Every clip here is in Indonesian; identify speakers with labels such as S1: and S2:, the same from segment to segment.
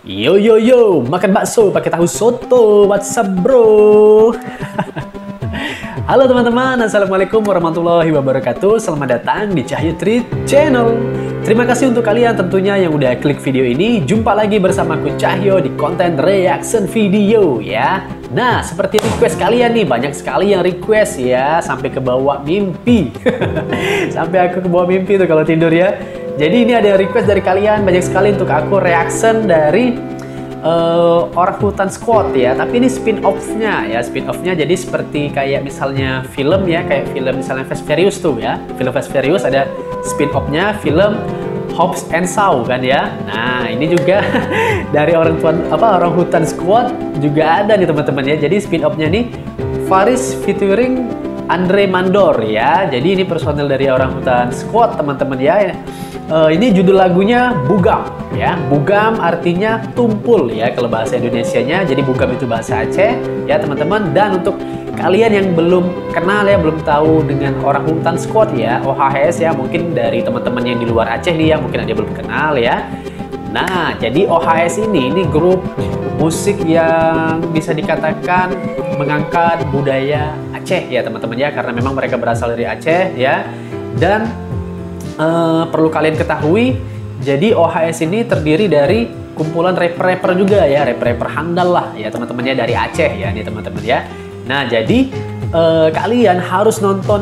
S1: Yo yo yo, makan bakso pakai tahu soto. What's up bro? Halo teman-teman, assalamualaikum warahmatullahi wabarakatuh. Selamat datang di Cahyo Treat Channel. Terima kasih untuk kalian tentunya yang udah klik video ini. Jumpa lagi bersama aku Cahyo di konten reaction video ya. Nah, seperti request kalian nih, banyak sekali yang request ya, sampai ke bawah mimpi. Sampai aku ke bawah mimpi tuh kalau tidur ya. Jadi ini ada request dari kalian banyak sekali untuk aku reaction dari Orang Hutan Squad ya, tapi ini spin-off-nya ya, spin-off-nya jadi seperti kayak misalnya film ya, kayak film misalnya Fast Furious tuh ya, film Fast Furious ada spin-off-nya film Hobbs and Shaw kan ya. Nah ini juga dari Orang Hutan Squad juga ada nih teman-teman ya, jadi spin-off-nya nih Faris featuring Andre Mandor ya, jadi ini personel dari Orang Hutan Squad teman-teman ya. Ini judul lagunya Bugam ya. Bugam artinya tumpul ya kalau bahasa Indonesianya. Jadi Bugam itu bahasa Aceh ya teman-teman. Dan untuk kalian yang belum kenal ya, belum tahu dengan Orang Hutan Squad ya, OHS ya, mungkin dari teman-teman yang di luar Aceh nih ya, mungkin ada belum kenal ya. Nah, jadi OHS ini grup musik yang bisa dikatakan mengangkat budaya Aceh ya teman-teman ya, karena memang mereka berasal dari Aceh ya. Dan perlu kalian ketahui, jadi OHS ini terdiri dari kumpulan rapper-rapper juga ya, rapper-rapper handal lah ya teman-teman ya, dari Aceh ya nih teman-teman ya. Nah jadi kalian harus nonton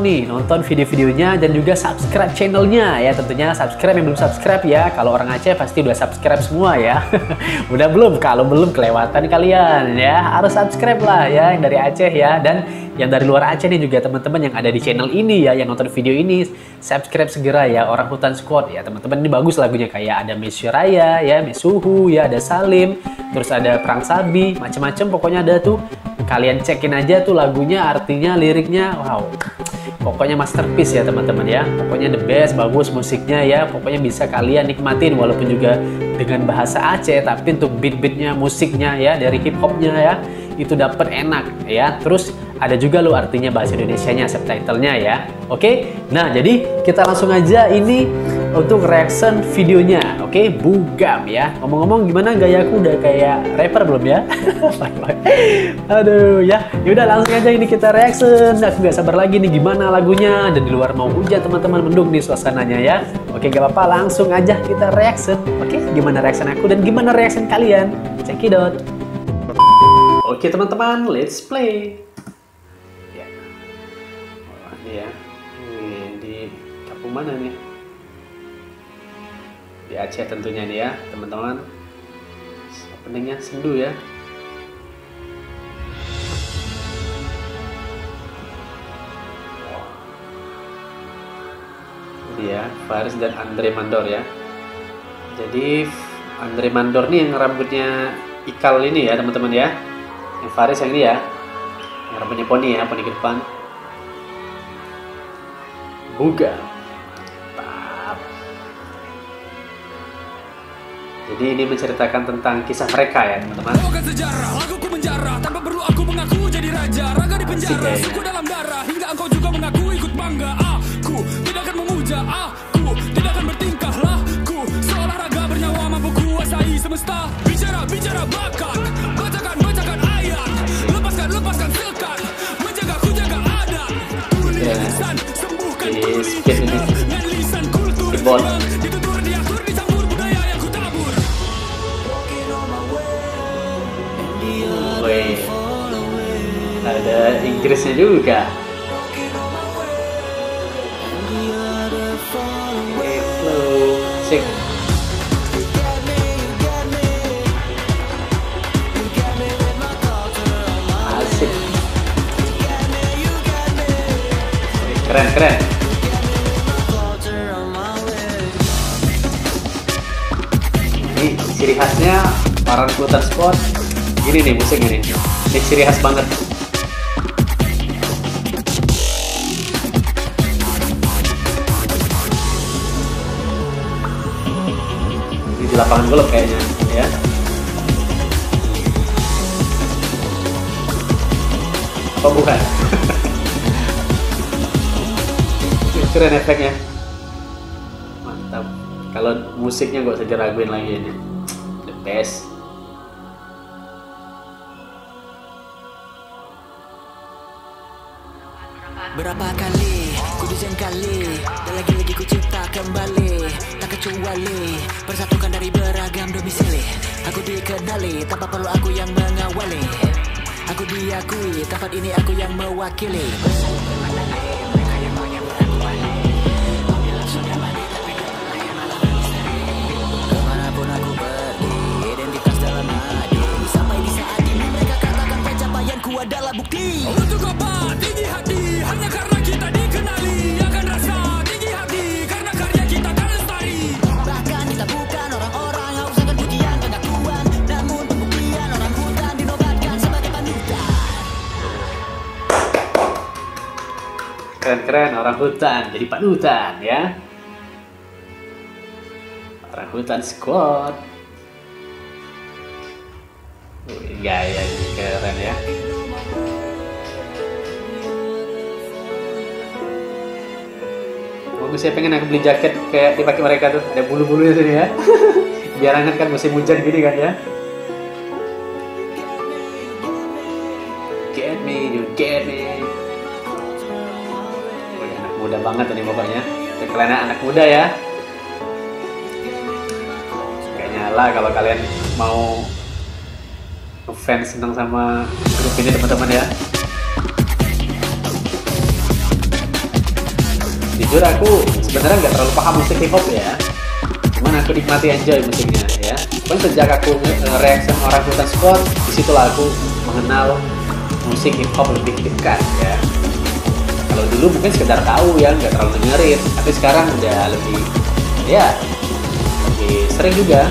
S1: video-videonya dan juga subscribe channelnya ya, tentunya subscribe yang belum subscribe ya. Kalau orang Aceh pasti udah subscribe semua ya. Udah belum? Kalau belum kelewatan kalian ya, harus subscribe lah ya yang dari Aceh ya. Dan yang dari luar Aceh nih juga teman-teman yang ada di channel ini ya, yang nonton video ini, subscribe segera ya Orang Hutan Squad ya teman-teman. Ini bagus lagunya, kayak ada Mesyuraya ya, Mesuhu ya, ada Salim, terus ada Perang Sabi, macam-macam pokoknya ada tuh. Kalian cekin aja tuh lagunya, artinya, liriknya, wow, pokoknya masterpiece ya teman-teman ya. Pokoknya the best, bagus musiknya ya. Pokoknya bisa kalian nikmatin walaupun juga dengan bahasa Aceh, tapi untuk beat-beatnya, musiknya ya, dari hip hopnya ya, itu dapat enak ya. Terus ada juga lo artinya bahasa Indonesianya, subtitlenya ya. Oke, nah jadi kita langsung aja ini untuk reaction videonya. Oke, Bugam ya. Ngomong-ngomong gimana gayaku, udah kayak rapper belum ya? Aduh ya, yaudah langsung aja ini kita reaction. Aku gak sabar lagi nih gimana lagunya. Dan di luar mau hujan teman-teman, mendung nih suasananya ya. Oke, gak apa-apa, langsung aja kita reaction. Oke, gimana reaction aku dan gimana reaction kalian? Check it out. Oke teman-teman, let's play. Ya, oh, ini ya, ini di kampung mana nih? Di Aceh tentunya nih ya teman-teman. Openingnya sendu ya. Ini ya Faris dan Andre Mandor ya. Jadi Andre Mandor nih yang rambutnya ikal ini ya teman-teman ya. Yang Faris yang ini ya, yang rambutnya poni ya, poni ke depan. Bugam. Jadi ini menceritakan tentang kisah mereka ya teman-teman. Sejarah, laguku menjarah, tanpa perlu aku mengaku jadi raja. Raga di penjara, suku dalam darah, hingga engkau juga mengaku ikut bangga. Aku tidak akan memuja, aku tidak akan bertingkah laku seolah raga bernyawa mampu kuasai semesta. Bicara, bicara bakat, bacakan, bacakan ayat, lepaskan sekat, menjaga ku jaga adat. Tulisan, sembuhkan tuli, dengan lisan kultur. Ada Inggrisnya juga. Sing. Asik. Keren. Ini ciri khasnya Orang Hutan Squad. Gini nih musik ini. Ini ciri khas banget. Di lapangan golf kayaknya ya. Apa bukan? Keren efeknya. Mantap. Kalau musiknya gak usah diraguin lagi ini. The best.
S2: Berapa kali ku dijengkali dan lagi-lagi ku cipta kembali. Tak kecuali persatukan dari beragam domisili. Aku dikenali tanpa perlu aku yang mengawali. Aku diakui tempat ini aku yang mewakili. Kemanapun aku pergi, identitas dalam hati. Sampai di saat ini mereka katakan pencapaianku adalah bukti.
S3: Untuk apa tinggi hati? Hanya karena kita dikenali. Akan rasa tinggi hati karena karya kita kan lestari.
S2: Bahkan kita bukan orang-orang haus akan pujian pengakuan, namun pembuktian orang hutan dinobatkan sebagai panutan.
S1: Keren-keren, orang hutan jadi panutan ya. Orang hutan squad. Gaya keren ya. Saya pengen aku beli jaket kayak dipakai mereka tuh, ada bulu-bulunya sini ya. Biar hangat kan musim hujan gini kan ya. Get me, you get me. Wih, anak muda banget ini pokoknya. Kalian anak muda ya. Gak nyala kalau kalian mau ngefans seneng sama grup ini teman-teman ya. Jujur aku sebenarnya nggak terlalu paham musik hip hop ya, cuman aku nikmati enjoy musiknya ya. Cuman sejak aku nge-reaction orang hutan squad, disitulah aku mengenal musik hip hop lebih dekat ya. Kalau dulu mungkin sekedar tahu ya, nggak terlalu dengerin, tapi sekarang udah lebih ya, lebih sering juga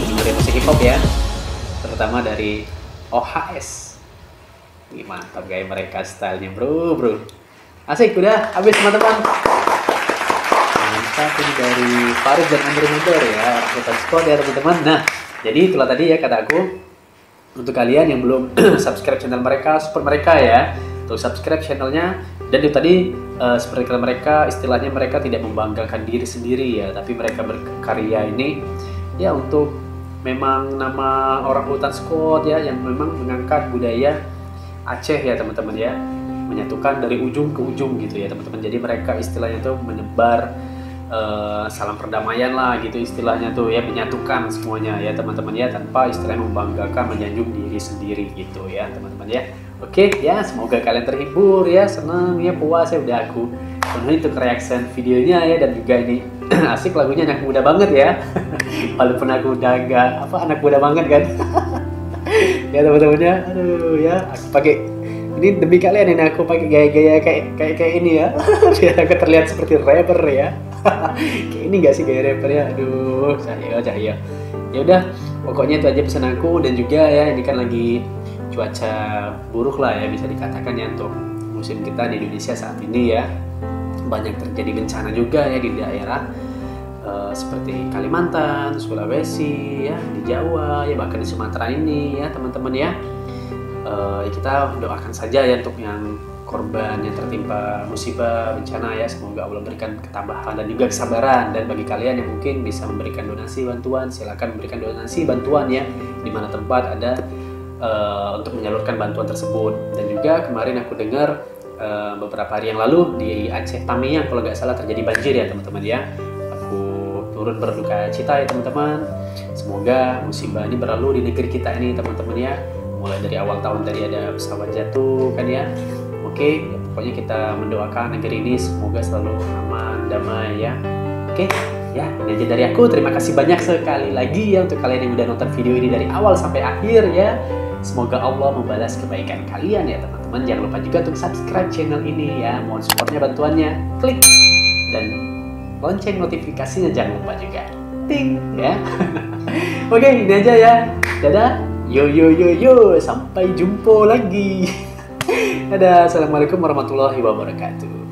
S1: dengerin musik hip hop ya, terutama dari OHS. Gimana mantap gaya mereka, stylenya bro. Asik, udah habis teman-teman. Mantap, ini dari Farid dan Andrew Mudor ya, Hutan Squad ya teman-teman. Nah, jadi itulah tadi ya kata aku. Untuk kalian yang belum subscribe channel mereka, support mereka ya. Untuk subscribe channelnya. Dan itu tadi seperti kata mereka, istilahnya mereka tidak membanggakan diri sendiri ya, tapi mereka berkarya ini ya untuk memang nama orang Hutan Squad ya, yang memang mengangkat budaya Aceh ya teman-teman ya, menyatukan dari ujung ke ujung gitu ya teman-teman. Jadi mereka istilahnya tuh menyebar salam perdamaian lah gitu istilahnya tuh ya, menyatukan semuanya ya teman-teman ya, tanpa istilahnya membanggakan, menyanjung diri sendiri gitu ya teman-teman ya. Oke ya, semoga kalian terhibur ya, senang ya, puas ya. Udah aku penuhi untuk reaction videonya ya, dan juga ini asik lagunya, anak muda banget ya. Walaupun aku udah agak anak muda banget kan. Ya teman-teman ya, aduh ya, aku pakai ini demi kalian, ini aku pakai gaya-gaya kayak ini ya. Biar aku terlihat seperti rapper ya. Kayak ini gak sih gaya rapper ya? Aduh, cahaya. Ya udah, pokoknya itu aja pesan aku. Dan juga ya, ini kan lagi cuaca buruk lah ya, bisa dikatakan ya untuk musim kita di Indonesia saat ini ya. Banyak terjadi bencana juga ya di daerah seperti Kalimantan, Sulawesi ya, di Jawa ya, bahkan di Sumatera ini ya teman-teman ya. Kita doakan saja ya untuk yang korban yang tertimpa musibah bencana ya, semoga Allah berikan ketabahan dan juga kesabaran. Dan bagi kalian yang mungkin bisa memberikan donasi bantuan, silakan memberikan donasi bantuan ya, di mana tempat ada untuk menyalurkan bantuan tersebut. Dan juga kemarin aku dengar beberapa hari yang lalu di Aceh Tamiang kalau nggak salah terjadi banjir ya teman-teman ya. Aku turut berduka cita ya teman-teman. Semoga musibah ini berlalu di negeri kita ini teman-teman ya. Mulai dari awal tahun tadi ada pesawat jatuh kan ya. Oke, ya, pokoknya kita mendoakan negeri ini semoga selalu aman, damai ya. Oke, ya ini aja dari aku. Terima kasih banyak sekali lagi ya untuk kalian yang udah nonton video ini dari awal sampai akhir ya. Semoga Allah membalas kebaikan kalian ya teman-teman. Jangan lupa juga untuk subscribe channel ini ya. Mohon supportnya, bantuannya, klik dan lonceng notifikasinya jangan lupa juga. Ting ya. Oke, ini aja ya. Dadah. Yo, sampai jumpa lagi. Dadah, assalamualaikum warahmatullahi wabarakatuh.